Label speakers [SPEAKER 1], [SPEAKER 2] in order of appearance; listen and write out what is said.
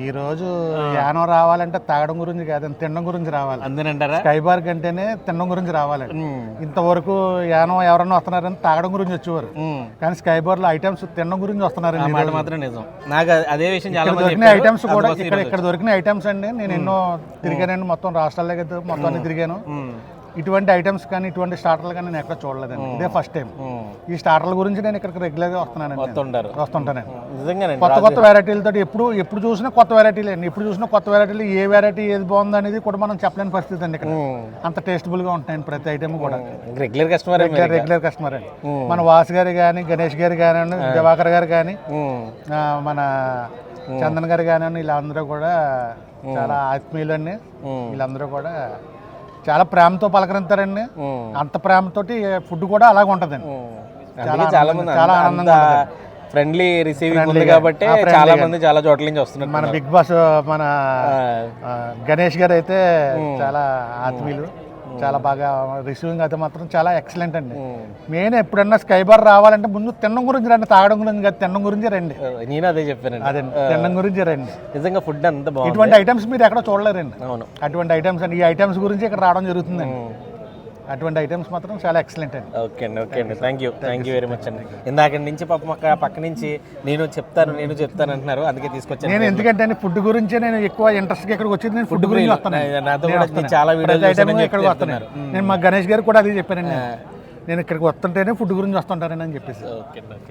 [SPEAKER 1] ఈ రోజు యానం రావాలంటే తాగడం గురించి కాదండి, తినడం గురించి రావాలి.
[SPEAKER 2] అంతేనంటారా?
[SPEAKER 1] స్కై బార్క్ అంటేనే తినడం గురించి రావాలండి. ఇంతవరకు యానం ఎవరన్నా వస్తున్నారని తాగడం గురించి వచ్చేవారు, కానీ స్కై బార్ లో ఐటమ్స్ తినడం గురించి వస్తున్నారండి.
[SPEAKER 2] మాట మాత్రం నిజం. నాకు అదే విషయం చాలా
[SPEAKER 1] దొరికిన ఐటమ్స్ కూడా ఇక్కడ దొరికిన ఐటమ్స్ అండి. నేను ఎన్నో తిరిగానండి, మొత్తం రాష్ట్రాల్లో మొత్తం అన్ని తిరిగాను. ఇటువంటి ఐటమ్స్ కానీ ఇటువంటి స్టార్టర్లు కానీ నేను ఎక్కడ చూడలేదండి, ఇదే ఫస్ట్ టైం. ఈ స్టార్టర్ల గురించి నేను ఇక్కడికి రెగ్యులర్ గా వస్తుంటానండి. కొత్త కొత్త వెరైటీలతో ఎప్పుడు చూసినా కొత్త వెరైటీలు అండి. ఎప్పుడు చూసినా కొత్త వెరైటీలు, ఏ వెరైటీ ఏది బాగుంది అనేది కూడా మనం చెప్పలేని పరిస్థితి అండి. ఇక్కడ అంత టేస్టబుల్ గా ఉంటాయండి ప్రతి ఐటమ్ కూడా.
[SPEAKER 2] రెగ్యులర్ కస్టమర్
[SPEAKER 1] అండి. మన వాసు గారు కానీ, గణేష్ గారు కానీ, దివాకర్ గారు కానీ, మన చందన్ గారు కానీ, వీళ్ళందరూ కూడా చాలా ఆత్మీయులు అండి. వీళ్ళందరూ కూడా చాలా ప్రేమతో పలకరింతారండి. అంత ప్రేమతోటి ఫుడ్ కూడా అలాగే ఉంటదండి.
[SPEAKER 2] చాలా ఆనందంగా ఫ్రెండ్లీ రిసీవింగ్ ఉంది కాబట్టి చాలా మంది చాలా చోట్ల నుంచి వస్తున్నారు.
[SPEAKER 1] మన బిగ్ బాస్ మన గణేష్ గారు అయితే చాలా ఆత్మీయులు, చాలా బాగా రిసీవింగ్ అయితే మాత్రం చాలా ఎక్సలెంట్ అండి. మెయిన్ ఎప్పుడన్నా స్కై బార్ రావాలంటే ముందు తినడం గురించి రండి, తాగడం గురించి కాదు, తినడం గురించి రండి.
[SPEAKER 2] నేను అదే చెప్పాను,
[SPEAKER 1] అదే తినడం గురించి రండి.
[SPEAKER 2] నిజంగా ఫుడ్ అంతా బాగుంది.
[SPEAKER 1] ఇటువంటి ఐటమ్స్ మీరు ఎక్కడ చూడలేరండి.
[SPEAKER 2] అవును,
[SPEAKER 1] అటువంటి ఐటమ్స్ అండి. ఈ ఐటమ్స్ గురించి ఇక్కడ రావడం జరుగుతుందండి. అటువంటి ఐటమ్స్ మాత్రం చాలా ఎక్సలెంట్ అండి.
[SPEAKER 2] ఓకే అండి, థ్యాంక్ యూ వెరీ మచ్ అండి. ఇందాక నుంచి పక్క నుంచి నేను చెప్తాను అంటున్నారు, అందుకే తీసుకొచ్చాను.
[SPEAKER 1] నేను ఎందుకంటే ఫుడ్ గురించి నేను ఎక్కువ ఇంట్రెస్ట్ ఇక్కడికి వచ్చేది, నేను ఫుడ్ గురించి వస్తాను.
[SPEAKER 2] నాతో కూడా చాలా వీడియోలు
[SPEAKER 1] ఇక్కడికి వస్తున్నారు. నేను మా గణేష్ గారు కూడా అది చెప్పానండి, నేను ఇక్కడికి వస్తుంటేనే ఫుడ్ గురించి వస్తుంటారని అని చెప్పేసి.
[SPEAKER 2] ఓకే.